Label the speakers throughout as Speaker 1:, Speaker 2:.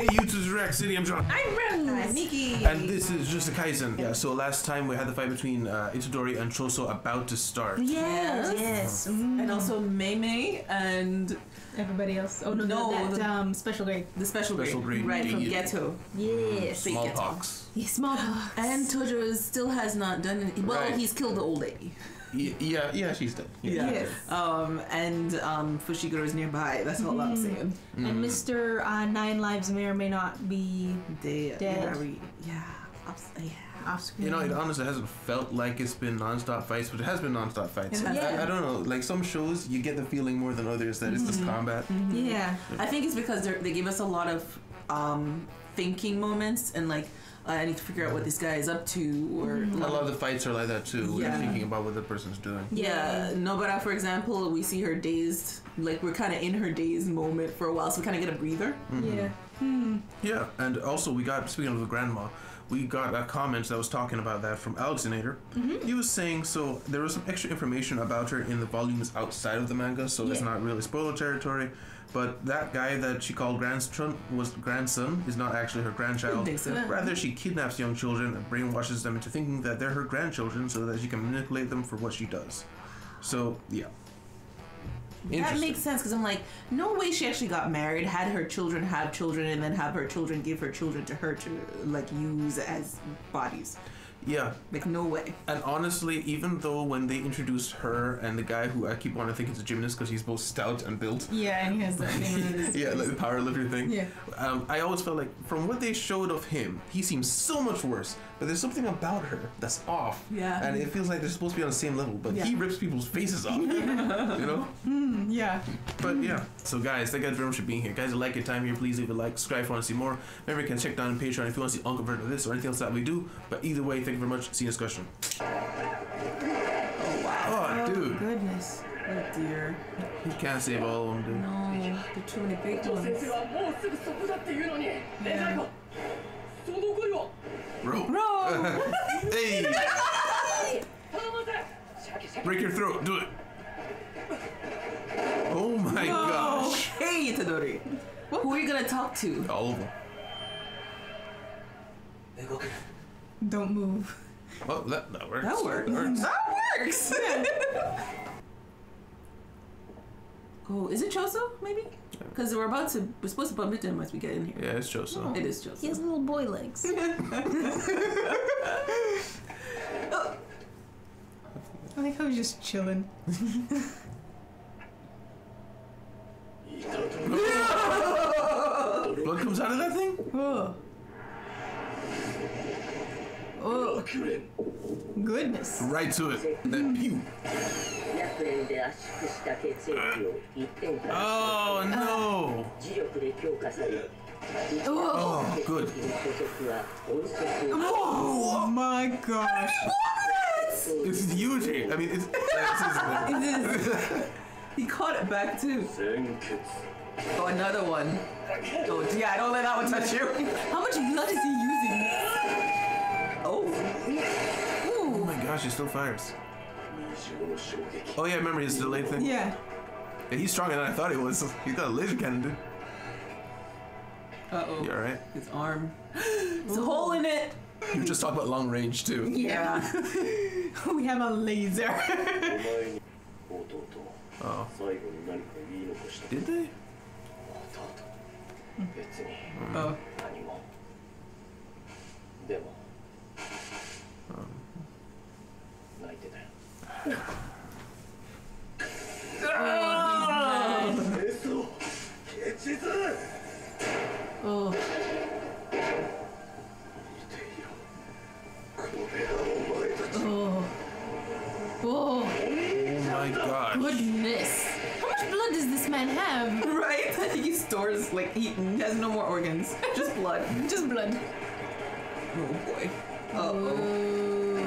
Speaker 1: Hey, YouTube Rex City, I'm John.
Speaker 2: I'm Rose.
Speaker 3: I'm Miki.
Speaker 1: And this is just a Kaizen. Yeah, so last time we had the fight between Itadori and Choso about to start.
Speaker 3: Yes. And also Mei Mei and
Speaker 2: Everybody else. Oh no, special grade.
Speaker 3: the special grade. Right, from Ghetto.
Speaker 2: Yes.
Speaker 1: Smallpox.
Speaker 2: Yeah, smallpox.
Speaker 3: And Tojo still has not done it. Well,
Speaker 1: Right.
Speaker 3: he's killed the old lady.
Speaker 1: Yeah, she's dead. Yeah.
Speaker 2: Yes.
Speaker 3: And Fushiguro is nearby. That's all I'm saying.
Speaker 2: And Mr. Nine Lives may or may not be
Speaker 3: Dead.
Speaker 2: Dead.
Speaker 3: Yeah.
Speaker 2: off screen.
Speaker 1: You know, it honestly hasn't felt like it's been non-stop fights, but it has been non-stop fights.
Speaker 3: It has
Speaker 2: been.
Speaker 1: I don't know, like some shows, you get the feeling more than others that it's just combat.
Speaker 2: Yeah.
Speaker 3: I think it's because they give us a lot of thinking moments and like I need to figure out what this guy is up to or
Speaker 1: A lot of the fights are like that too. We're
Speaker 3: Yeah.
Speaker 1: thinking about what the person's doing.
Speaker 3: Yeah, Nobara, for example, we see her dazed, like we're kind of in her dazed moment for a while, so we kind of get a breather.
Speaker 2: Yeah.
Speaker 1: Yeah, and also we got, speaking of the grandma, we got a comment that was talking about that from Alexinator. He was saying, so there was some extra information about her in the volumes outside of the manga, so it's
Speaker 2: Yeah.
Speaker 1: not really spoiler territory, but that guy that she called grandson is not actually her grandchild.
Speaker 3: I think so.
Speaker 1: Rather, she kidnaps young children and brainwashes them into thinking that they're her grandchildren so that she can manipulate them for what she does. So, yeah.
Speaker 3: That
Speaker 1: Interesting.
Speaker 3: makes sense because I'm like, no way she actually got married, had her children have children, and then have her children give her children to her to like use as bodies.
Speaker 1: Yeah,
Speaker 3: Like no way.
Speaker 1: and honestly, even though when they introduced her and the guy who I keep wanting to think is a gymnast because he's both stout and built,
Speaker 2: Yeah, and he has that thing on his
Speaker 1: yeah, like the powerlifter thing.
Speaker 2: Yeah.
Speaker 1: I always felt like from what they showed of him, he seems so much worse. But there's something about her that's off.
Speaker 3: Yeah.
Speaker 1: And it feels like they're supposed to be on the same level, but
Speaker 3: Yeah.
Speaker 1: he rips people's faces off. You know?
Speaker 2: Yeah.
Speaker 1: But yeah. So guys, thank you guys very much for being here. Guys, if you like your time here, please leave a like, subscribe if you want to see more. Remember, you can check down on Patreon if you want to see Uncle version of this or anything else that we do. But either way, thank you very much. See you in discussion.
Speaker 3: Oh wow.
Speaker 1: Oh, dude.
Speaker 2: Goodness.
Speaker 3: Oh dear.
Speaker 1: You can't save all of them, dude.
Speaker 3: No, there are too many big ones.
Speaker 4: はもうすぐそこだっていうのにねえ誰かその声は
Speaker 1: Bro. Hey!
Speaker 4: 頼ませシャキシャキ
Speaker 1: Break your throat. Do it. Oh my gosh.
Speaker 3: Hey Itadori, who are you gonna talk to?
Speaker 1: All of them.
Speaker 4: 動く
Speaker 2: Don't move.
Speaker 1: Oh, that works.
Speaker 3: That works. That works. Oh, is it Choso? Maybe. Because we're supposed to bump into him once we get in here.
Speaker 1: Yeah, it's Choso.
Speaker 3: It is Choso.
Speaker 2: He has little boy legs. I think I was just chilling.
Speaker 1: Blood comes out of that thing?
Speaker 2: Oh. Oh. Goodness.
Speaker 1: Right to it. That pew.
Speaker 4: 100円で圧縮した血液を1点から
Speaker 1: Oh no.
Speaker 4: 磁力で強化され
Speaker 1: Oh, good.
Speaker 4: 血液の所属は音速を
Speaker 2: Oh my gosh.
Speaker 1: It's huge. I mean, it's his
Speaker 3: He caught it back too.
Speaker 4: 鮮血
Speaker 3: Oh, another one. Oh, yeah, don't let that one touch you.
Speaker 2: How much blood is he using?
Speaker 3: Oh.
Speaker 1: Oh my gosh, he still fires.
Speaker 4: 20の衝撃
Speaker 1: Oh yeah, remember his delayed thing?
Speaker 2: Yeah.
Speaker 1: Yeah, he's stronger than I thought he was. He's got a laser cannon, dude.
Speaker 3: Uh-oh.
Speaker 1: You alright?
Speaker 3: His arm. There's a hole in it.
Speaker 1: You just talked about long range too.
Speaker 3: Yeah.
Speaker 2: We have a laser.
Speaker 4: お前に弟
Speaker 1: Oh.
Speaker 4: 最後に何か言い残した
Speaker 1: Did they?
Speaker 4: 弟別に
Speaker 3: Oh.
Speaker 4: 何もでも泣いてたよ嘘血図
Speaker 2: Oh.
Speaker 4: 見ていよこれがお前たち
Speaker 2: Oh. Oh.
Speaker 1: Oh my gosh.
Speaker 2: Goodness. How much blood does this man have?
Speaker 3: Right? I think he stores, like, he has no more organs. Just blood.
Speaker 2: Just blood.
Speaker 3: Oh boy. Uh-oh.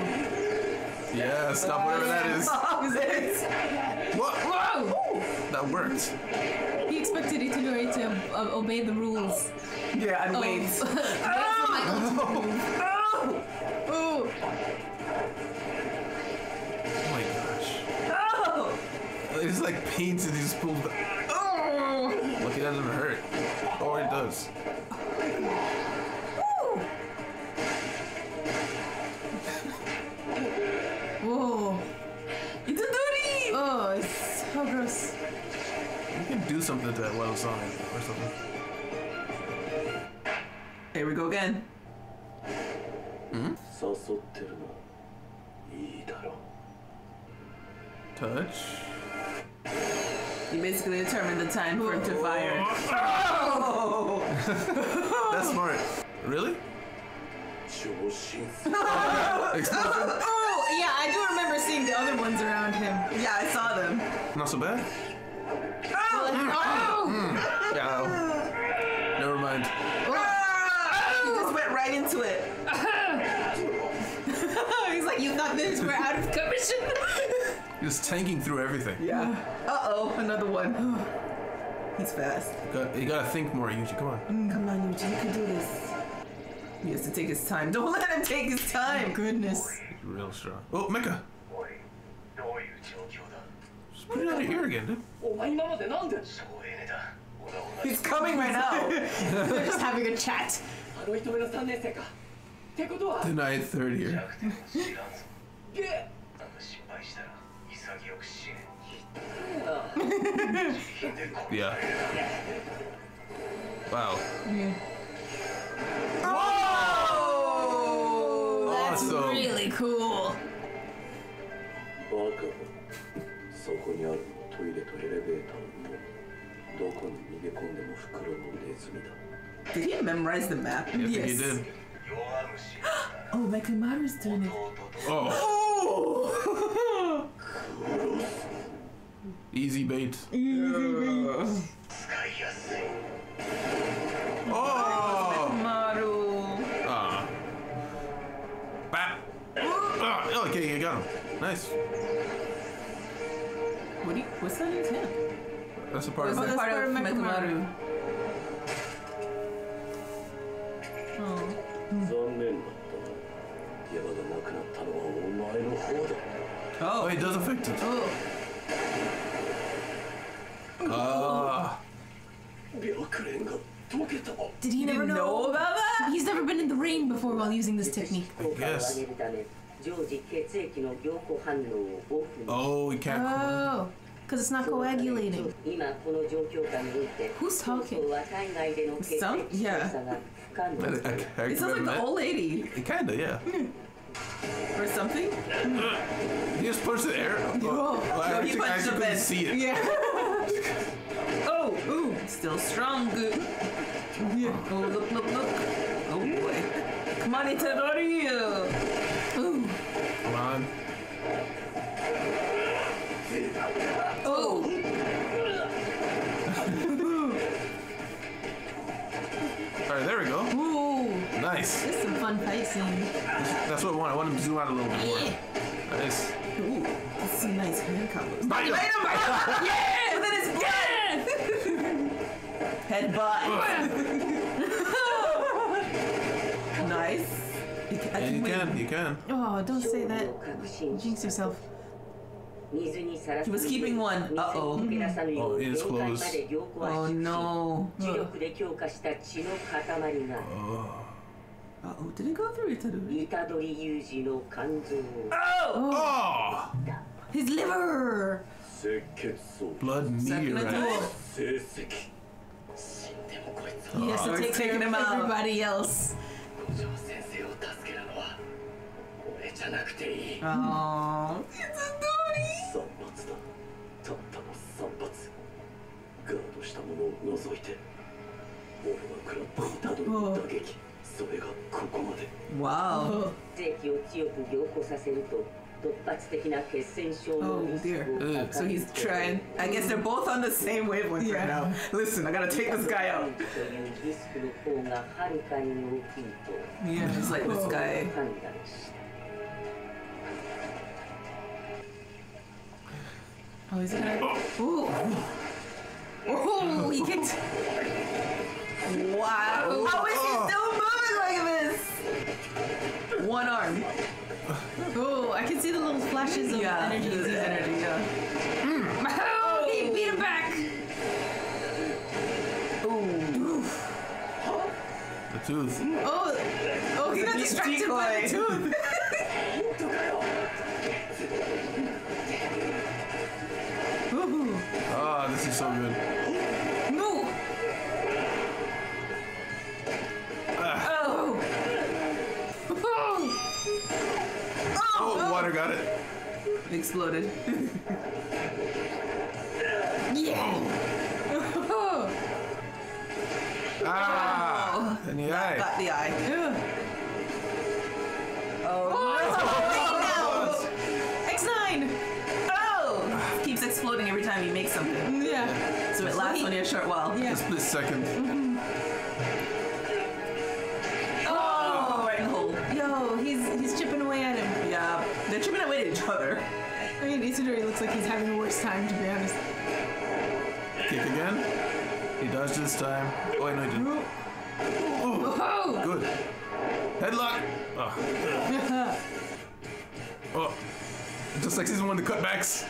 Speaker 1: Yeah, stop whatever that is.
Speaker 3: Stop it.
Speaker 1: What?
Speaker 2: Whoa!
Speaker 1: That worked.
Speaker 2: He expected Itadori to obey the rules.
Speaker 3: Yeah, and
Speaker 2: Oh.
Speaker 3: wait.
Speaker 2: Oh.
Speaker 1: Oh my gosh.
Speaker 3: Oh!
Speaker 1: It's like pains and he just pulls the.
Speaker 3: Oh!
Speaker 1: Lucky that doesn't hurt. Or it does.
Speaker 2: Whoa.
Speaker 3: It's a dirty.
Speaker 2: Oh, it's so gross.
Speaker 1: You can do something to that while it's on it or something.
Speaker 3: Here we go again.
Speaker 4: 誘ってるのいいだろ
Speaker 1: Touch.
Speaker 3: You basically determined the time for him to fire. Oh!
Speaker 1: That's smart. Really?
Speaker 4: 超新鮮
Speaker 1: Explosion?
Speaker 2: Oh, yeah, I do remember seeing the other ones around him.
Speaker 3: Yeah, I saw them.
Speaker 1: Not so bad.
Speaker 2: Oh!
Speaker 1: Yeah. Never mind.
Speaker 3: He just went right into it.
Speaker 2: He's like, you thought this were out of commission?
Speaker 1: Just tanking through everything.
Speaker 3: Yeah. Uh-oh, another one. He's fast.
Speaker 1: You gotta think more, Yuji. Come on.
Speaker 3: Come on, Yuji, you can do this. He has to take his time. Don't let him take his time.
Speaker 2: Goodness.
Speaker 1: He's real strong. Oh, Mecha.
Speaker 4: おいどういう状況だ
Speaker 1: Just put it out of your ear again, dude.
Speaker 4: お前今までなんで そうエネだ俺は同じ
Speaker 3: He's coming right now.
Speaker 2: They're just having a chat.
Speaker 4: あの人目の3年生かってことは
Speaker 1: Denied third year.
Speaker 4: 知らんぞゲッ
Speaker 5: なんか失敗したら潔く死ね
Speaker 1: Yeah. Wow.
Speaker 3: Oh!
Speaker 2: That's
Speaker 1: Awesome.
Speaker 2: really cool.
Speaker 4: バカそこにあるトイレとエレベーターもどこに逃げ込んでも袋のネズミだ
Speaker 3: Did he memorize the map?
Speaker 1: I think he did.
Speaker 5: 弱虫
Speaker 3: Oh, Mekamaru's doing it.
Speaker 5: 弟と
Speaker 1: Oh.
Speaker 3: Oh!
Speaker 1: Easy bait.
Speaker 5: 使いやすい
Speaker 1: Oh.
Speaker 3: Maru.
Speaker 1: Ah. Bap. Oh, okay, you got him. Nice.
Speaker 3: What's that in his hand?
Speaker 1: That's a part of
Speaker 3: What's
Speaker 1: it.
Speaker 3: the part of
Speaker 2: Mekamaru.
Speaker 3: Mekamaru? Oh.
Speaker 4: 残念だったなヤバがなくなったのはお前の方だ
Speaker 1: Oh, it does affect it. Ah.
Speaker 4: 白蓮が溶けた
Speaker 2: Did he
Speaker 3: You
Speaker 2: never
Speaker 3: didn't know about that?
Speaker 2: He's never been in the rain before while using this technique.
Speaker 6: 効果を上げるため常時血液の凝固反応をオフに
Speaker 1: Oh, we can't.
Speaker 2: Oh, because it's not coagulating.
Speaker 6: 今この状況下において
Speaker 2: Who's talking?
Speaker 6: は体外での血液調査が不可能
Speaker 3: It sounds like the old lady
Speaker 1: Kinda, yeah.
Speaker 3: or something.
Speaker 1: He just punched the air.
Speaker 2: Whoa.
Speaker 1: Well, I
Speaker 3: He
Speaker 1: actually,
Speaker 3: punched the
Speaker 1: couldn't
Speaker 3: bed.
Speaker 1: see it.
Speaker 3: Yeah. Oh, ooh, still strong. Good. Yeah. Oh, look. Oh boy. Come on, Itadori. Ooh.
Speaker 1: Come on.
Speaker 3: Oh.
Speaker 1: Alright, there we go.
Speaker 2: Ooh,
Speaker 1: Nice.
Speaker 2: this is some fun fight scene.
Speaker 1: That's what I want. I want him to zoom out a little bit more. Nice.
Speaker 3: Ooh. That's some nice hand combos.
Speaker 1: Bite him.
Speaker 3: Yeah! Within his blood! Headbutt. Nice.
Speaker 1: Yeah, you can.
Speaker 2: Oh, don't say
Speaker 6: 勝利
Speaker 2: that.
Speaker 6: を確信
Speaker 2: Jinx yourself.
Speaker 6: 水にさらす
Speaker 3: He was keeping one. Uh-oh.
Speaker 6: 水に溶け出さぬよ
Speaker 1: Oh,
Speaker 6: う
Speaker 1: it is
Speaker 6: 限界まで凝固
Speaker 3: Oh
Speaker 6: 圧縮し
Speaker 3: no.
Speaker 6: 磁力で強化した血の塊が
Speaker 3: Uh-oh. Did it go through Itadori?
Speaker 6: 虎杖裕二の肝臓を
Speaker 1: Oh!
Speaker 2: His liver.
Speaker 4: 赤血層
Speaker 1: Blood meteorite.
Speaker 4: 成績死んでもこいつ
Speaker 2: He has to
Speaker 3: Oh,
Speaker 2: take
Speaker 3: he's
Speaker 2: care
Speaker 3: taking
Speaker 2: of
Speaker 3: him out.
Speaker 2: everybody else.
Speaker 4: 五条先生を助けるのは俺じゃなくていい
Speaker 3: Oh. Itadori.
Speaker 4: 3発だたったの3発ガードしたものを除いて俺が食らった虎杖の打撃それがここまで
Speaker 3: Wow.
Speaker 6: 血液を強く凝固させると突発的な血栓症の
Speaker 3: Oh
Speaker 6: リスク
Speaker 3: dear.
Speaker 6: を
Speaker 3: So he's trying. I guess they're both on the same wavelength right now. Listen, I gotta take this guy out.
Speaker 6: というリスクの方がはるかに大きいと
Speaker 3: Yeah, just like this guy.
Speaker 6: 判断した。
Speaker 2: Oh, is it gonna? Ooh. Oh, he kicked.
Speaker 3: Wow. How is he still moving like this? One arm.
Speaker 2: Oh, I can see the little flashes of energy.
Speaker 3: the energy, yeah.
Speaker 2: Oh, he beat him back.
Speaker 3: Ooh.
Speaker 1: Let's Tooth.
Speaker 2: Oh, he got distracted by the tooth. Ooh.
Speaker 1: Ah, this is so good.
Speaker 2: No. Oh.
Speaker 1: Oh, water got it.
Speaker 3: It exploded.
Speaker 2: Yeah.
Speaker 1: Ah, in the eye.
Speaker 3: Got the eye.
Speaker 2: X9.
Speaker 3: Oh! Keeps exploding every time he makes something.
Speaker 2: Yeah.
Speaker 3: So it lasts only a short while.
Speaker 2: Yeah.
Speaker 1: A split second.
Speaker 3: Oh! Right in the hole.
Speaker 2: Yo, he's chipping away at him.
Speaker 3: Yeah. They're chipping away at each other.
Speaker 2: I mean, Itadori looks like he's having the worst time, to be honest.
Speaker 1: Kick again. He dodged this time. Oh, wait, no, he didn't. Oh, good. Headlock. Oh. Oh. Just like season 1, the cutbacks.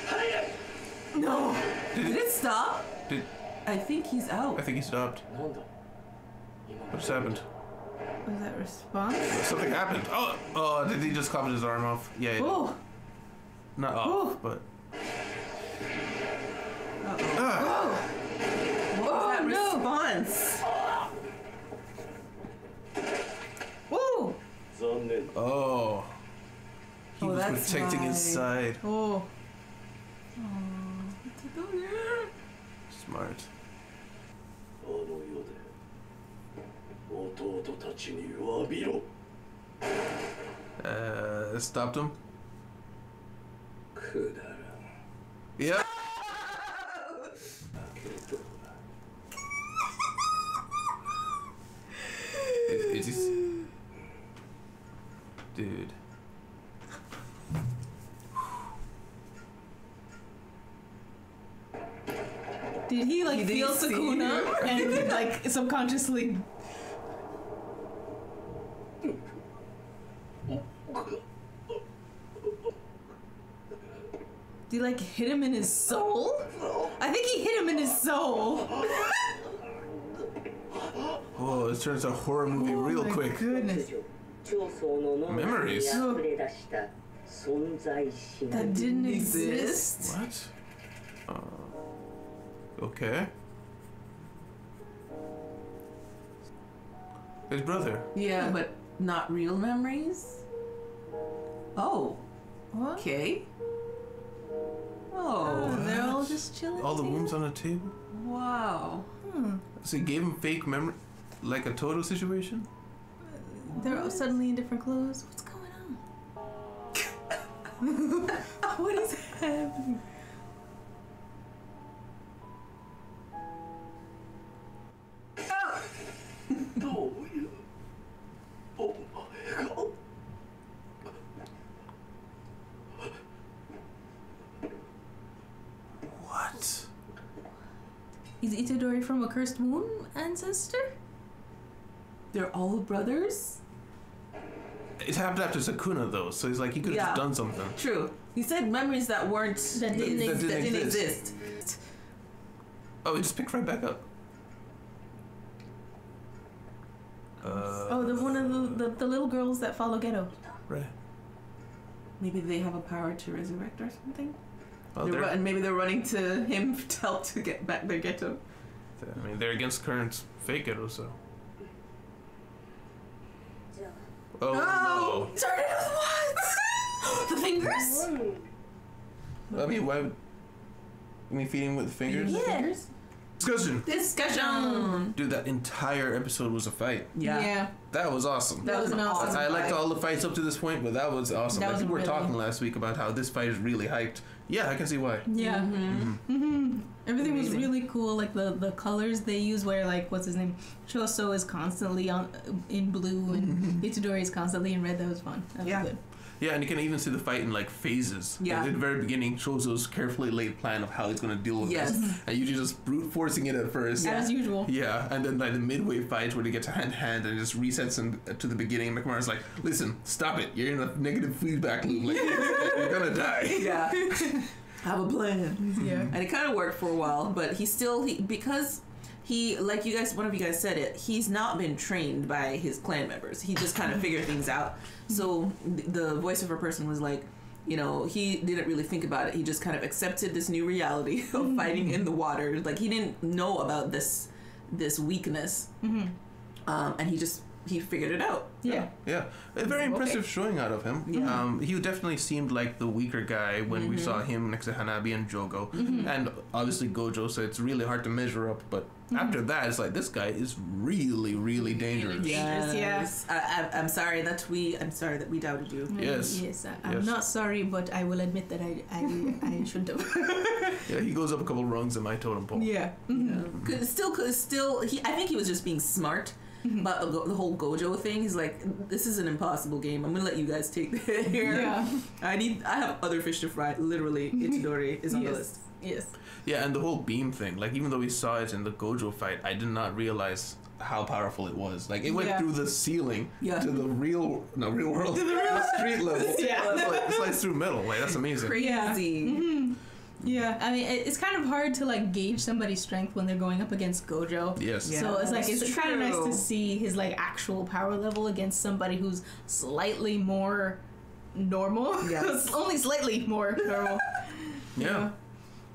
Speaker 2: No.
Speaker 3: Did it stop?
Speaker 1: Did,
Speaker 3: I think he's out.
Speaker 1: I think he stopped.
Speaker 4: なんだ
Speaker 1: What just happened?
Speaker 2: Was that response?
Speaker 1: Something happened. Oh, did he just cut his arm off? Yeah, he did.
Speaker 2: Oh.
Speaker 1: Not off,
Speaker 2: Oh.
Speaker 1: but.
Speaker 2: Oh.
Speaker 3: What was that
Speaker 2: no.
Speaker 3: response?
Speaker 2: Oh.
Speaker 4: 残念
Speaker 1: Oh. He
Speaker 3: Oh,
Speaker 1: was
Speaker 3: that's
Speaker 1: protecting his
Speaker 3: why.
Speaker 1: side.
Speaker 2: Oh.
Speaker 1: Smart.
Speaker 4: あの世で弟たちに詫びろ
Speaker 1: Stopped him.
Speaker 4: くだらん
Speaker 1: Yep.
Speaker 4: だけど
Speaker 1: Is he? Dude.
Speaker 2: Did he like
Speaker 3: Did he
Speaker 2: feel
Speaker 3: see
Speaker 2: Sukuna and like subconsciously? Did he like hit him in his soul? I think he hit him in his soul.
Speaker 1: Oh, this turns a horror movie real
Speaker 2: my
Speaker 1: quick.
Speaker 2: Goodness.
Speaker 6: 長宗の脳内に
Speaker 1: Memories.
Speaker 6: 溢れ出した存在しない
Speaker 2: That didn't exist.
Speaker 1: What? Okay. His brother.
Speaker 3: Yeah, but not real memories? Oh.
Speaker 2: What?
Speaker 3: Okay.
Speaker 2: Oh,
Speaker 3: Oh.
Speaker 2: they're all just chilling.
Speaker 1: All the
Speaker 2: together?
Speaker 1: wounds on the table.
Speaker 3: Wow.
Speaker 1: So he gave him fake memory, like a Toto situation.
Speaker 2: They're all suddenly in different clothes. What's going on? What is happening?
Speaker 1: What?
Speaker 2: Is Itadori from a cursed moon ancestor?
Speaker 3: They're all brothers?
Speaker 1: It happened after Sukuna though, so he's like he could have
Speaker 3: Yeah.
Speaker 1: just done something.
Speaker 3: True. He said memories that weren't
Speaker 2: That didn't
Speaker 1: That
Speaker 2: exist.
Speaker 1: didn't
Speaker 3: exist.
Speaker 1: Oh, he just picked right back up.
Speaker 2: Oh, one of the little girls that follow Geto.
Speaker 1: Right.
Speaker 3: Maybe they have a power to resurrect or something.
Speaker 1: Well,
Speaker 3: And maybe they're running to him to help to get back their ghetto.
Speaker 1: I mean, they're against current fake Geto, so. Oh
Speaker 2: Started with what? The fingers?
Speaker 1: no! I mean, why? Would, you mean feeding with fingers?
Speaker 2: Yeah.
Speaker 1: Discussion.
Speaker 2: Discussion.
Speaker 1: Dude, that entire episode was a fight.
Speaker 3: Yeah.
Speaker 1: That was awesome.
Speaker 2: That was an awesome
Speaker 1: I liked
Speaker 2: fight.
Speaker 1: all the fights up to this point, but that was awesome.
Speaker 2: That
Speaker 1: Like,
Speaker 2: was
Speaker 1: people were
Speaker 2: really-
Speaker 1: talking last week about how this fight is really hyped. Yeah, I can see why.
Speaker 2: Yeah.
Speaker 3: Mm-hmm.
Speaker 2: Everything was
Speaker 3: Amazing.
Speaker 2: really cool. Like the colors they use, where like what's his name, Choso is constantly in blue and Itadori is constantly in red. That was fun. That was
Speaker 3: Yeah.
Speaker 2: good.
Speaker 1: Yeah, and you can even see the fight in like phases.
Speaker 3: Yeah.
Speaker 1: Like, at the very beginning, Chozo's carefully laid plan of how he's going to deal with
Speaker 3: Yes.
Speaker 1: this. And usually just brute forcing it at first.
Speaker 3: Yeah.
Speaker 2: As usual.
Speaker 1: Yeah, and then like the midway fight where they get to hand and it just resets him to the beginning. McMahon's like, "Listen, stop it! You're in a negative feedback loop. Like you're gonna die."
Speaker 3: Yeah. Have a plan.
Speaker 2: Yeah.
Speaker 3: And it kind of worked for a while, but because he, like one of you guys said it, he's not been trained by his clan members. He just kind of figured things out. So the voiceover person was like, you know, he didn't really think about it. He just kind of accepted this new reality of fighting in the water. Like, he didn't know about this weakness. And he figured it out.
Speaker 2: Yeah.
Speaker 1: Yeah, a very impressive showing out of him.
Speaker 3: Yeah.
Speaker 1: He definitely seemed like the weaker guy when we saw him next to Hanabi and Jogo, and obviously Gojo. So it's really hard to measure up. But after that, it's like this guy is really, really dangerous.
Speaker 3: Yes. I'm sorry that we doubted you.
Speaker 1: Yes.
Speaker 2: Yes. I'm
Speaker 1: Yes.
Speaker 2: not sorry, but I will admit that I shouldn't have.
Speaker 1: Yeah, he goes up a couple rungs in my totem pole.
Speaker 2: Yeah.
Speaker 3: Cause still, I think he was just being smart. But the whole Gojo thing, he's like, this is an impossible game. I'm gonna let you guys take the hit here.
Speaker 2: Yeah.
Speaker 3: I have other fish to fry. Literally, Itadori is on the list.
Speaker 2: Yes.
Speaker 1: Yeah, and the whole beam thing. Like, even though we saw it in the Gojo fight, I did not realize how powerful it was. Like, it went through the ceiling to the real world, to the street level. It's like through metal. Like, that's amazing.
Speaker 3: Crazy.
Speaker 2: Yeah, I mean, it's kind of hard to like gauge somebody's strength when they're going up against Gojo.
Speaker 1: Yes.
Speaker 3: Yeah.
Speaker 2: So it's like
Speaker 3: That's
Speaker 2: it's kind of nice
Speaker 3: true.
Speaker 2: to see his like actual power level against somebody who's slightly more normal.
Speaker 3: Yes.
Speaker 2: Only slightly more normal.
Speaker 1: Yeah.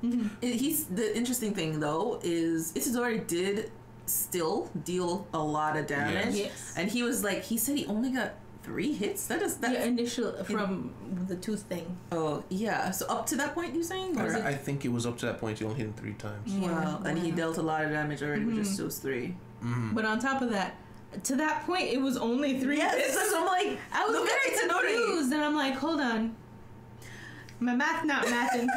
Speaker 3: The interesting thing though is Itadori did still deal a lot of damage.
Speaker 2: Yes.
Speaker 3: And he said he only got 3 hits. That's
Speaker 2: Yeah, initial from the tooth thing.
Speaker 3: Oh yeah. So up to that point, you saying? Or is it-
Speaker 1: I think it was up to that point. He only hit him 3 times.
Speaker 3: Wow. And he
Speaker 2: Yeah.
Speaker 3: dealt a lot of damage already with just those 3.
Speaker 2: But on top of that, to that point, it was only 3
Speaker 3: Yes,
Speaker 2: hits.
Speaker 3: that's what I'm like.
Speaker 2: I was
Speaker 3: look at
Speaker 2: very
Speaker 3: Itadori.
Speaker 2: confused, and I'm like, hold on. My math not mathing.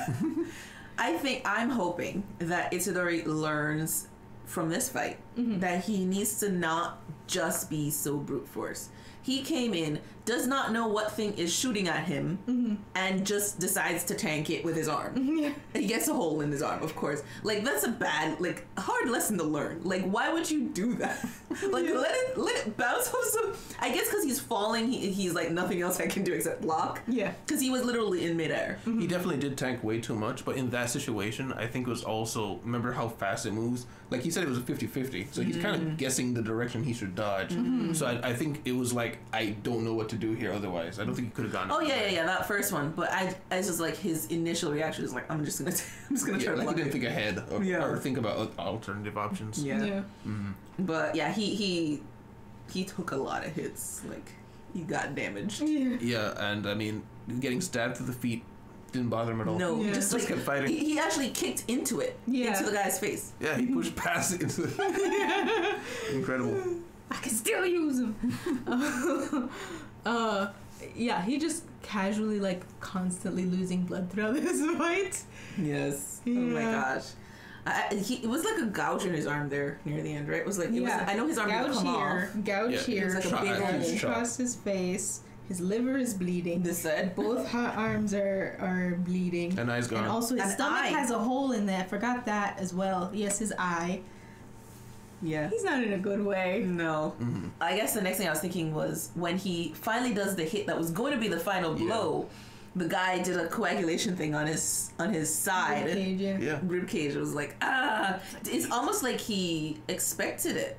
Speaker 3: I'm hoping that Itadori learns from this fight that he needs to not just be so brute force. He came in, does not know what thing is shooting at him, and just decides to tank it with his arm.
Speaker 2: Yeah.
Speaker 3: And he gets a hole in his arm, of course. Like, that's a hard lesson to learn. Like, why would you do that? Like, let it bounce off some... I guess because he's falling, he's like, nothing else I can do except block.
Speaker 2: Yeah.
Speaker 3: Because he was literally in midair.
Speaker 1: He definitely did tank way too much, but in that situation, I think it was also, remember how fast it moves? Like, he said it was a 50-50, so he's kind of guessing the direction he should dodge. So I think it was like, I don't know what to do here otherwise. I don't think he could have gone.
Speaker 3: Oh yeah, that first one. But I just like his initial reaction is like, I'm just gonna try to
Speaker 1: Like,
Speaker 3: block
Speaker 1: he didn't
Speaker 3: it.
Speaker 1: think ahead or think about alternative options.
Speaker 3: Yeah. But yeah, he took a lot of hits. Like, he got damaged.
Speaker 1: Yeah, and I mean, getting stabbed through the feet didn't bother him at all.
Speaker 3: No,
Speaker 2: Yeah.
Speaker 3: just
Speaker 1: Just kept fighting.
Speaker 3: He actually kicked into it, into the guy's face.
Speaker 1: Yeah, he pushed past it into the... Incredible.
Speaker 2: I can still use him. Yeah, he just casually like constantly losing blood throughout this fight.
Speaker 3: Yes. Oh my
Speaker 2: Yeah.
Speaker 3: gosh. It was like a gouge in his arm there near the end, right? It was like, I know his arm didn't come off.
Speaker 2: Gouge
Speaker 1: Yeah,
Speaker 2: here,
Speaker 3: it was like a
Speaker 1: Shot,
Speaker 3: big
Speaker 1: I think
Speaker 3: hole.
Speaker 1: it's shot.
Speaker 2: across his face. His liver is bleeding.
Speaker 3: This side.
Speaker 2: Both arms are bleeding.
Speaker 1: And eye's gone.
Speaker 2: And also his
Speaker 3: An
Speaker 2: stomach
Speaker 3: eye.
Speaker 2: has a hole in there. Forgot that as well. Yes, his eye.
Speaker 3: Yeah.
Speaker 2: He's not in a good way.
Speaker 3: No. I guess the next thing I was thinking was when he finally does the hit that was going to be the final blow, the guy did a coagulation thing on his side.
Speaker 2: Ribcage,
Speaker 1: Yeah.
Speaker 3: Rib cage. It was like, it's almost like he expected it.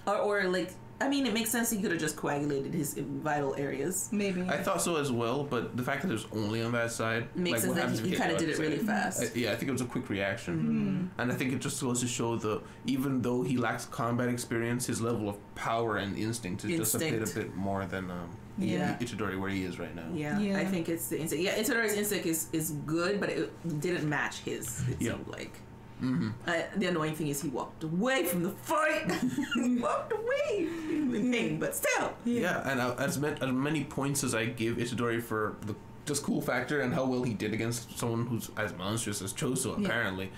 Speaker 3: Or like, I mean, it makes sense he could have just coagulated his vital areas.
Speaker 2: Maybe.
Speaker 1: I thought so as well, but the fact that it was only on that side
Speaker 3: Makes sense
Speaker 1: what
Speaker 3: that
Speaker 1: happens if
Speaker 3: he
Speaker 1: you
Speaker 3: kind of
Speaker 1: hit
Speaker 3: did it
Speaker 1: the other
Speaker 3: really
Speaker 1: side?
Speaker 3: fast.
Speaker 1: I think it was a quick reaction, and I think it just goes to show even though he lacks combat experience, his level of power and instinct is just a bit more than
Speaker 2: Yeah.
Speaker 1: Itadori where he is right now.
Speaker 3: Yeah,
Speaker 2: Yeah.
Speaker 3: I think it's the instinct. Yeah, Itadori's instinct is good, but it didn't match his. It seemed like. The annoying thing is he walked away from the fight. He walked away in pain, but still.
Speaker 1: Yeah, and as many points as I give Itadori for the just cool factor and how well he did against someone who's as monstrous as Choso, apparently,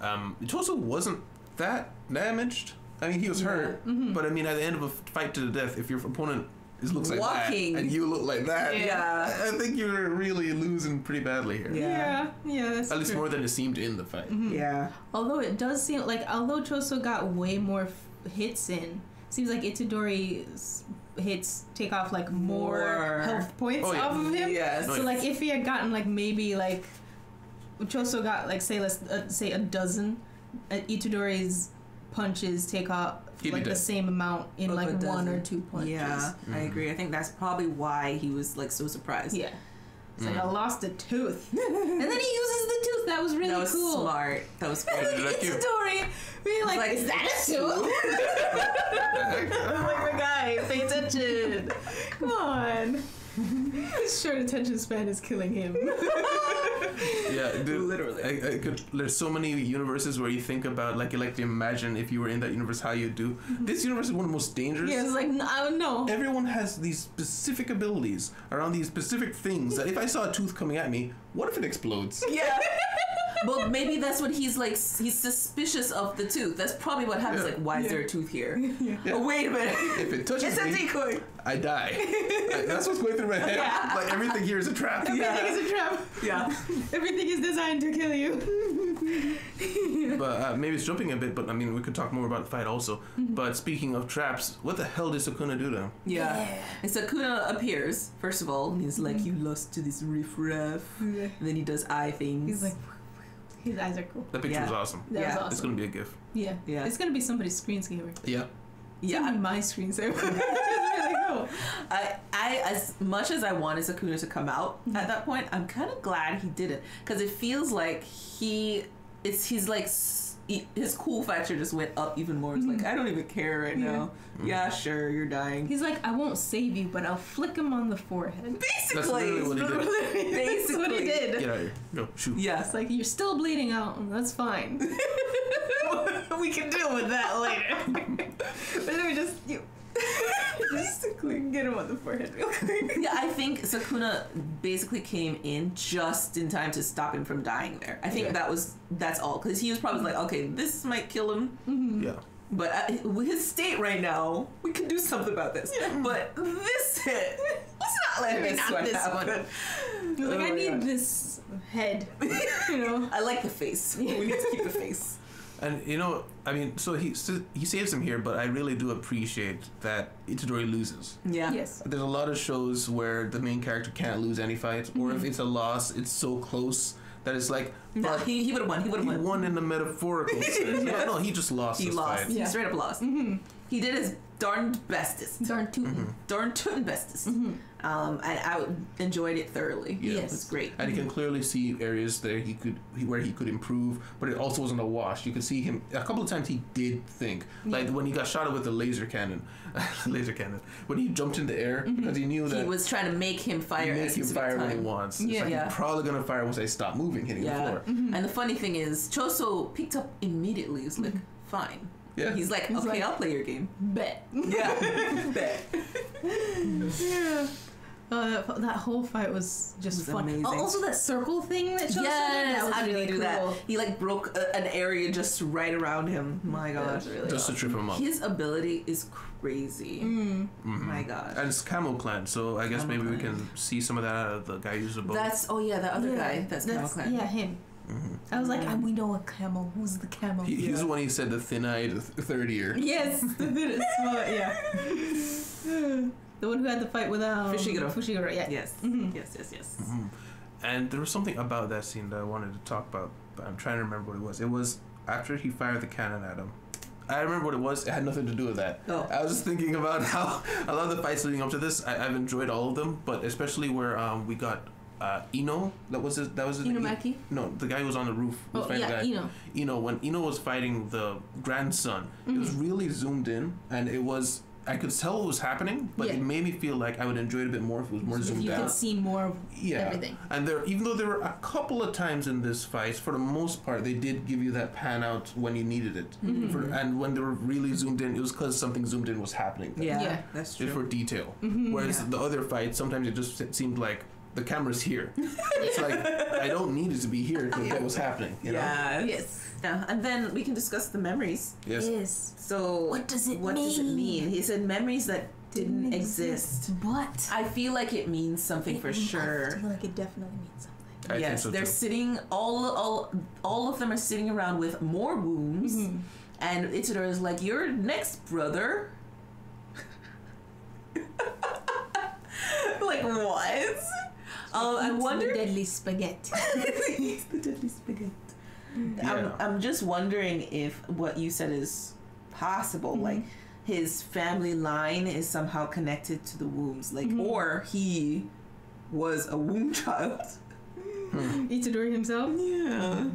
Speaker 1: Choso wasn't that damaged. I mean, he was hurt, but I mean, at the end of a fight to the death, if your opponent looks like
Speaker 3: Walking.
Speaker 1: that and you look like that,
Speaker 3: Yeah.
Speaker 1: I think you're really losing pretty badly here.
Speaker 3: Yeah.
Speaker 2: Yeah, that's
Speaker 1: At least
Speaker 2: true.
Speaker 1: more than it seemed in the fight.
Speaker 3: Yeah.
Speaker 2: Although it does seem like, although Choso got way more hits in, seems like Itadori's hits take off like more health points
Speaker 1: Oh, yeah.
Speaker 2: off of him.
Speaker 3: Yes.
Speaker 2: So like if he had gotten like maybe like Choso got like say let's say a dozen, Itadori's punches take off
Speaker 1: He'd be
Speaker 2: like the
Speaker 1: dead.
Speaker 2: same amount in like
Speaker 3: But
Speaker 2: one or
Speaker 3: doesn't.
Speaker 2: two punches.
Speaker 3: Yeah, I agree. I think that's probably why he was like so surprised.
Speaker 2: Yeah. It's like I lost a tooth, and then he uses the tooth. That was really
Speaker 3: That was
Speaker 2: cool.
Speaker 3: smart. That was
Speaker 2: And
Speaker 3: great.
Speaker 2: then
Speaker 1: Like you.
Speaker 2: Itadori being like,
Speaker 3: Like,
Speaker 2: "Is that a tooth?" I'm like, my guy, pay attention. Come on. His short attention span is killing him.
Speaker 1: Yeah, dude,
Speaker 3: Literally.
Speaker 1: I could, there's so many universes where you think about like you like to imagine if you were in that universe how you'd do. This universe is one of the most dangerous.
Speaker 2: Yeah, it's like, I don't know.
Speaker 1: Everyone has these specific abilities around these specific things that if I saw a tooth coming at me, what if it explodes?
Speaker 3: Yeah. Well, maybe that's what he's like. He's suspicious of the tooth. That's probably what happens.
Speaker 1: Yeah.
Speaker 3: Like, why is there a tooth here?
Speaker 1: Yeah.
Speaker 3: Oh, wait a minute.
Speaker 1: If it touches
Speaker 3: It's a
Speaker 1: me,
Speaker 3: decoy.
Speaker 1: I die. That's what's going through my head.
Speaker 2: Yeah.
Speaker 1: Like everything here is a trap.
Speaker 2: Everything is a trap.
Speaker 3: Yeah.
Speaker 2: Everything is designed to kill you.
Speaker 1: But maybe it's jumping a bit, but I mean, we could talk more about the fight also. But speaking of traps, what the hell did Sukuna do to him?
Speaker 3: Yeah. And Sakuna appears, first of all, and he's like, you lost to this riffraff. And then he does eye things.
Speaker 2: He's like, his eyes are cool.
Speaker 1: That picture
Speaker 3: Yeah.
Speaker 1: was awesome.
Speaker 2: That
Speaker 3: Yeah.
Speaker 2: was awesome.
Speaker 1: It's gonna be a gif.
Speaker 2: Yeah.
Speaker 3: Yeah.
Speaker 2: It's gonna be somebody's screensaver.
Speaker 1: Yeah.
Speaker 2: It's gonna
Speaker 3: yeah.
Speaker 2: be my screensaver. It's really cool.
Speaker 3: I, as much as I wanted Sakuna to come out at that point, I'm kind of glad he didn't. Because it feels like he's like, his cool factor just went up even more. It's like, I don't even care right now. Yeah, sure, you're dying.
Speaker 2: He's like, I won't save you, but I'll flick him on the forehead.
Speaker 3: Basically.
Speaker 1: That's literally what he did.
Speaker 2: That's what he did.
Speaker 1: Get out of here. Go, shoot.
Speaker 3: Yeah.
Speaker 2: It's like, you're still bleeding out. That's fine. We can deal with that later. But let me just get him on the forehead real quick.
Speaker 3: Yeah, I think Sakuna basically came in just in time to stop him from dying there. I think
Speaker 1: Yeah.
Speaker 3: that's all. Because he was probably like, okay, this might kill him.
Speaker 1: Yeah.
Speaker 3: But with his state right now, we can do something about this. But this hit, let's not let
Speaker 2: Maybe
Speaker 3: this
Speaker 2: not
Speaker 3: one
Speaker 2: this
Speaker 3: happen.
Speaker 2: He's like,
Speaker 3: Oh
Speaker 2: I
Speaker 3: my
Speaker 2: need
Speaker 3: God.
Speaker 2: this head. You know?
Speaker 3: I like the face. We need to keep the face.
Speaker 1: And you know, I mean, so he saves him here, but I really do appreciate that Itadori loses.
Speaker 3: Yeah.
Speaker 2: Yes.
Speaker 1: There's a lot of shows where the main character can't lose any fight, or if it's a loss, it's so close that it's like,
Speaker 3: No,
Speaker 1: but
Speaker 3: he would have won. He would have
Speaker 1: he
Speaker 3: won.
Speaker 1: won in the metaphorical sense. No, he just lost.
Speaker 3: He
Speaker 1: this
Speaker 3: lost.
Speaker 1: fight.
Speaker 3: He
Speaker 2: Yeah.
Speaker 3: straight up lost. He did his darned bestest.
Speaker 2: Darn tootin'.
Speaker 3: Darn tootin' bestest. And I enjoyed it thoroughly.
Speaker 1: Yeah.
Speaker 3: It was great.
Speaker 1: And you can clearly see areas there where he could improve, but it also wasn't a wash. You could see him a couple of times. He did think, like when he got shot at with the laser cannon, when he jumped in the air because he knew that
Speaker 3: He was trying to make him fire at a
Speaker 1: make him
Speaker 3: specific
Speaker 1: fire when he
Speaker 3: time.
Speaker 1: wants.
Speaker 2: Yeah.
Speaker 1: It's like
Speaker 3: Yeah.
Speaker 1: he's probably gonna fire once I stop moving, hitting the
Speaker 3: Yeah.
Speaker 1: floor.
Speaker 3: And the funny thing is, Choso picked up immediately. He was like, fine.
Speaker 1: Yeah.
Speaker 3: He's like,
Speaker 2: He's
Speaker 3: okay,
Speaker 2: like-
Speaker 3: I'll play your game.
Speaker 2: Bet.
Speaker 3: Yeah. Bet.
Speaker 2: Yeah. Oh, that whole fight was just
Speaker 3: It was
Speaker 2: fun.
Speaker 3: amazing.
Speaker 2: Oh, also, that circle thing that Choso did,
Speaker 3: Yes,
Speaker 2: that was
Speaker 3: how did
Speaker 2: really
Speaker 3: he do
Speaker 2: cool.
Speaker 3: that? He like broke an area just right around him. My
Speaker 2: That
Speaker 3: gosh.
Speaker 2: was really
Speaker 1: Just to trip him up.
Speaker 3: His ability is crazy. My gosh.
Speaker 1: And it's Camel Clan, so I guess
Speaker 3: Camel
Speaker 1: maybe we
Speaker 3: Clan.
Speaker 1: can see some of that out of the guy who's a boat.
Speaker 3: That's that other guy. That's Camel Clan.
Speaker 2: Yeah, him. I was like, we know a camel. Who's the camel?
Speaker 1: He's the one he said the thin-eyed third ear.
Speaker 2: Yes, yeah. The one who had the fight with
Speaker 3: Fushiguro.
Speaker 2: Fushiguro, yeah.
Speaker 3: Yes. Yes.
Speaker 1: And there was something about that scene that I wanted to talk about, but I'm trying to remember what it was. It was after he fired the cannon at him. I remember what it was. It had nothing to do with that.
Speaker 3: Oh.
Speaker 1: I was just thinking about how a lot of the fights leading up to this, I've enjoyed all of them, but especially where we got Ino. That was his
Speaker 2: Inumaki?
Speaker 1: No, the guy who was on the roof. who was
Speaker 2: Oh,
Speaker 1: fighting
Speaker 2: yeah,
Speaker 1: the guy.
Speaker 2: Ino.
Speaker 1: When Ino was fighting the grandson, it was really zoomed in, and it was. I could tell what was happening, but
Speaker 2: Yeah.
Speaker 1: it made me feel like I would enjoy it a bit more if it was more
Speaker 2: If
Speaker 1: zoomed
Speaker 2: you
Speaker 1: out.
Speaker 2: could see more of
Speaker 1: Yeah,
Speaker 2: everything.
Speaker 1: and even though there were a couple of times in this fight, for the most part, they did give you that pan out when you needed it. And when they were really zoomed in, it was because something zoomed in was happening.
Speaker 3: Yeah.
Speaker 2: Yeah.
Speaker 3: That's
Speaker 1: Just
Speaker 3: true.
Speaker 1: for detail. Whereas the other fights, sometimes it just seemed like the camera's here. It's like I don't need it to be here to get what's happening. You know?
Speaker 3: Yeah.
Speaker 2: Yes.
Speaker 3: Yeah. And then we can discuss the memories.
Speaker 1: Yes.
Speaker 2: Yes.
Speaker 3: So
Speaker 2: What does it
Speaker 3: What does it
Speaker 2: mean?
Speaker 3: mean? He said memories that didn't exist.
Speaker 2: But
Speaker 3: I feel like it means something for
Speaker 2: I
Speaker 3: sure.
Speaker 2: feel like it definitely means something.
Speaker 1: I
Speaker 3: Yes,
Speaker 1: think so
Speaker 3: they're
Speaker 1: too.
Speaker 3: sitting all of them are sitting around with more wounds, and Itadori is like, "You're next, brother." Like what? I
Speaker 2: Eat
Speaker 3: wonder.
Speaker 2: the deadly spaghetti.
Speaker 3: It's the deadly spaghetti.
Speaker 1: Yeah.
Speaker 3: I'm just wondering if what you said is possible. Like his family line is somehow connected to the wombs, like, or he was a womb child.
Speaker 2: Itadori himself?
Speaker 3: Yeah.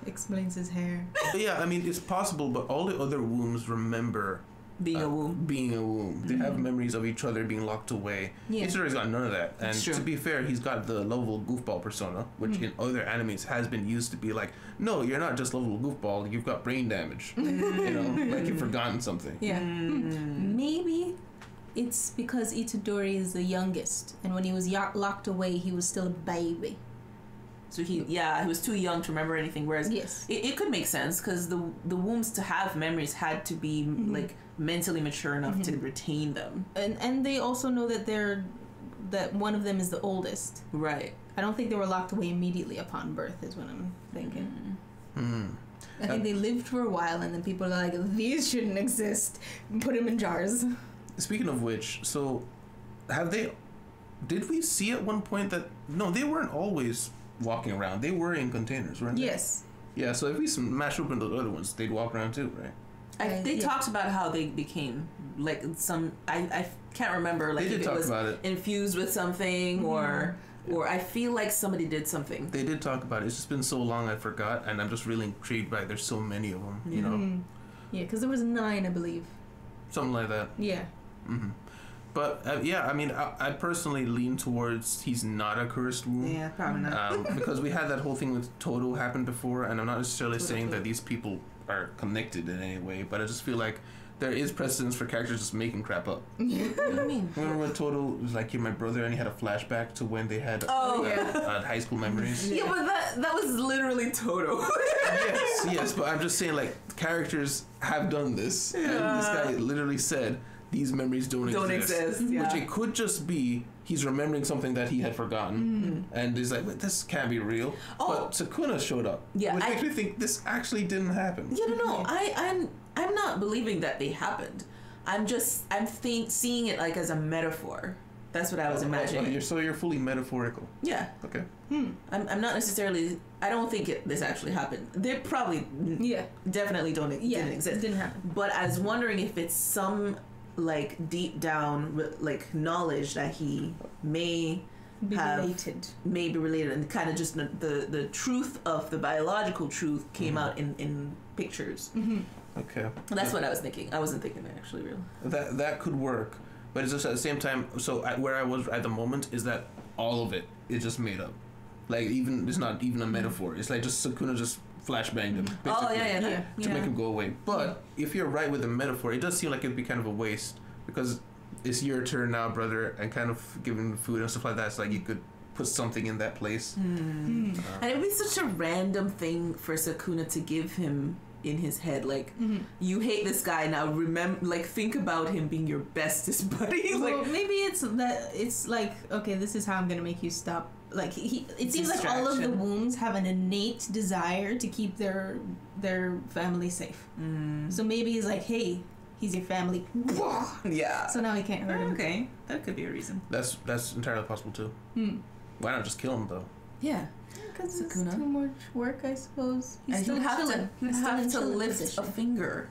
Speaker 2: Explains his hair.
Speaker 1: But yeah, I mean, it's possible, but all the other wombs remember
Speaker 3: Being a womb.
Speaker 1: being a womb. They have memories of each other being locked away.
Speaker 2: Yeah.
Speaker 1: Itadori's got none of that. And
Speaker 3: That's true.
Speaker 1: to be fair, he's got the lovable goofball persona, which in other animes has been used to be like, no, you're not just lovable goofball, you've got brain damage. You know, like you've forgotten something.
Speaker 2: Yeah. Maybe it's because Itadori is the youngest, and when he was locked away, he was still a baby.
Speaker 3: So he was too young to remember anything. Whereas
Speaker 2: Yes.
Speaker 3: it could make sense because the wombs to have memories had to be like mentally mature enough to retain them.
Speaker 2: And they also know that one of them is the oldest.
Speaker 3: Right.
Speaker 2: I don't think they were locked away immediately upon birth, is what I'm thinking. I think they lived for a while, and then people are like, these shouldn't exist. Put them in jars.
Speaker 1: Speaking of which, so did we see at one point that, no, they weren't always walking around. They were in containers, weren't they?
Speaker 2: Yes.
Speaker 1: Yeah, so if we smash open the other ones, they'd walk around too, right?
Speaker 3: They
Speaker 2: yeah.
Speaker 3: talked about how they became like some. I can't remember like
Speaker 1: They did
Speaker 3: if it
Speaker 1: talk
Speaker 3: was
Speaker 1: about it.
Speaker 3: infused with something or I feel like somebody did something.
Speaker 1: They did talk about it. It's just been so long I forgot, and I'm just really intrigued by it. There's so many of them, you know?
Speaker 2: Yeah, because there was 9, I believe.
Speaker 1: Something like that.
Speaker 2: Yeah.
Speaker 1: But, yeah, I mean, I personally lean towards he's not a cursed womb.
Speaker 3: Yeah, probably not.
Speaker 1: Because we had that whole thing with Toto happen before, and I'm not necessarily saying that these people are connected in any way, but I just feel like there is precedence for characters just making crap up.
Speaker 3: What do you mean?
Speaker 1: Remember when Toto was like, "You're my brother," and he had a flashback to when they had high school memories?
Speaker 3: Yeah, but that was literally Toto.
Speaker 1: yes, but I'm just saying, like, characters have done this, and this guy literally said, these memories don't exist.
Speaker 3: Yeah.
Speaker 1: Which it could just be he's remembering something that he had forgotten, and he's like, this can't be real. But Sukuna showed up,
Speaker 3: Yeah,
Speaker 1: which makes me think this actually didn't happen.
Speaker 3: Yeah, no. I'm not believing that they happened. I'm seeing it like as a metaphor. That's what I was imagining.
Speaker 1: You're fully metaphorical.
Speaker 3: Yeah.
Speaker 1: Okay.
Speaker 3: I'm not necessarily. I don't think this actually happened. They probably definitely didn't exist.
Speaker 2: It didn't happen.
Speaker 3: But I was wondering if it's some like deep down like knowledge that he may
Speaker 2: Be
Speaker 3: related, and kind of just the truth of the biological truth came out in pictures.
Speaker 1: Okay.
Speaker 3: That's what I was thinking. I wasn't thinking they're actually real.
Speaker 1: That could work, but it's just at the same time. So where I was at the moment is that all of it is just made up. Like it's not even a metaphor. It's like just Sukuna just flashbanged him. Basically, to make him go away. But if you're right with the metaphor, it does seem like it'd be kind of a waste because it's your turn now, brother, and kind of giving food and stuff like that. It's like you could put something in that place.
Speaker 3: And it would be such a random thing for Sukuna to give him in his head, like you hate this guy now. Remember, like think about him being your bestest buddy.
Speaker 2: Well,
Speaker 3: Like
Speaker 2: maybe it's like, okay, this is how I'm gonna make you stop. Like it seems like all of the wombs have an innate desire to keep their family safe. So maybe he's like, hey, he's your family.
Speaker 3: yeah.
Speaker 2: So now he can't hurt him.
Speaker 3: Okay, that could be a reason.
Speaker 1: That's entirely possible too. Why not just kill him though?
Speaker 3: Yeah.
Speaker 2: Because it's
Speaker 3: Sukuna.
Speaker 2: too much work, I suppose. He's
Speaker 3: And
Speaker 2: still
Speaker 3: he'd have
Speaker 2: chilling.
Speaker 3: to
Speaker 2: He's still in
Speaker 3: lift
Speaker 2: chilling
Speaker 3: a
Speaker 2: position.
Speaker 3: finger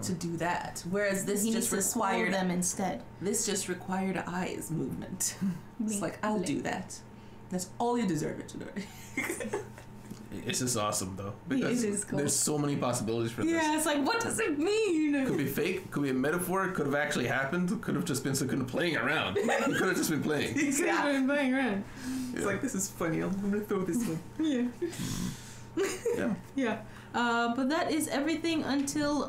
Speaker 3: to do that. Whereas this
Speaker 2: He
Speaker 3: just
Speaker 2: needs to swallow
Speaker 3: required
Speaker 2: them instead.
Speaker 3: this just required eyes movement. It's like I'll do that. That's all you deserve it to do.
Speaker 1: It's just awesome though because
Speaker 2: it is cool.
Speaker 1: there's so many possibilities for this.
Speaker 2: Yeah, it's like, what does it mean?
Speaker 1: Could be fake, could be a metaphor, could have actually happened, could have just been Sukuna playing around. He could have just been playing.
Speaker 2: He's been playing around.
Speaker 3: It's like this is funny. I'm gonna throw this one.
Speaker 2: Yeah.
Speaker 1: Yeah.
Speaker 2: Yeah. But that is everything until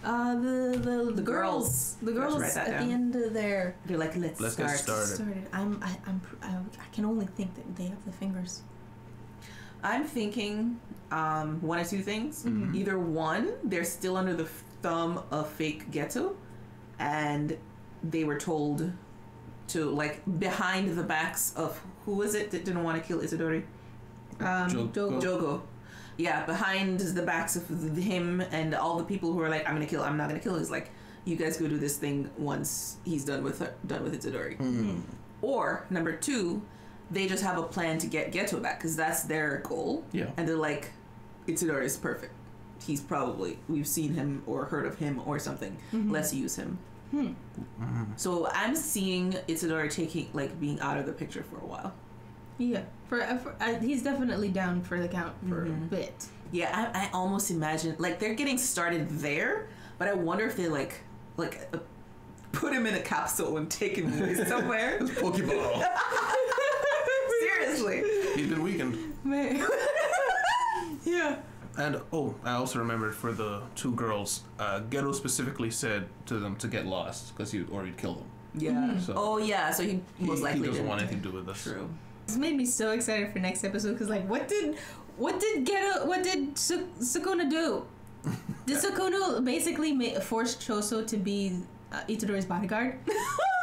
Speaker 2: the girls. The girls
Speaker 3: write that
Speaker 2: at
Speaker 3: down.
Speaker 2: the end of their
Speaker 3: They're like, let's
Speaker 1: Let's
Speaker 3: start.
Speaker 1: get started.
Speaker 2: started. I can only think that they have the fingers.
Speaker 3: I'm thinking one or two things. Either one, they're still under the thumb of fake Geto, and they were told to like behind the backs of who was it that didn't want to kill Itadori?
Speaker 1: Jogo.
Speaker 3: Jogo. Yeah, behind the backs of him and all the people who are like, I'm not gonna kill. Is like, you guys go do this thing once he's done with Itadori. Or number two, they just have a plan to get Geto back because that's their goal.
Speaker 1: Yeah.
Speaker 3: And they're like, Itadori is perfect. we've seen him or heard of him or something. Let's use him. So I'm seeing Itadori being out of the picture for a while.
Speaker 2: Yeah, he's definitely down for the count for a bit.
Speaker 3: Yeah, I almost imagine they're getting started there, but I wonder if they put him in a capsule and take him away somewhere.
Speaker 1: It's Pokeball.
Speaker 3: Seriously,
Speaker 1: He's been weakened.
Speaker 2: Yeah.
Speaker 1: And I also remembered for the two girls, Geto specifically said to them to get lost because he already killed them.
Speaker 3: Yeah.
Speaker 1: So
Speaker 3: so he most likely
Speaker 1: doesn't want anything to do with this.
Speaker 3: True.
Speaker 2: This made me so excited for next episode because what did Sukuna do? Did Sukuna basically force Choso to be Itadori's bodyguard?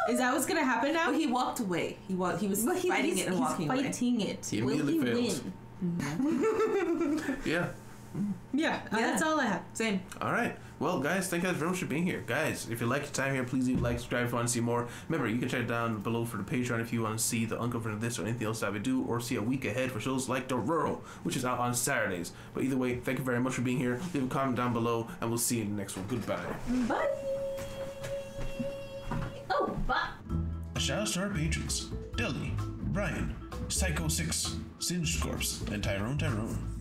Speaker 2: Is that what's gonna happen now?
Speaker 3: Well, he walked away. He was fighting it and walking away.
Speaker 2: He's fighting it.
Speaker 1: He
Speaker 2: Will he
Speaker 1: immediately
Speaker 2: win?
Speaker 1: Yeah.
Speaker 2: Yeah, that's all I have.
Speaker 3: Same.
Speaker 1: All right. Well, guys, thank you guys very much for being here. Guys, if you like your time here, please leave a like, subscribe if you want to see more. Remember, you can check it down below for the Patreon if you want to see the uncovered of this or anything else that we do, or see a week ahead for shows like Dororo, which is out on Saturdays. But either way, thank you very much for being here. Leave a comment down below, and we'll see you in the next one. Goodbye.
Speaker 2: Bye. Oh, bye.
Speaker 1: A shout out to our patrons: Deli, Brian, Psycho 6, Singe Corpse, and Tyrone.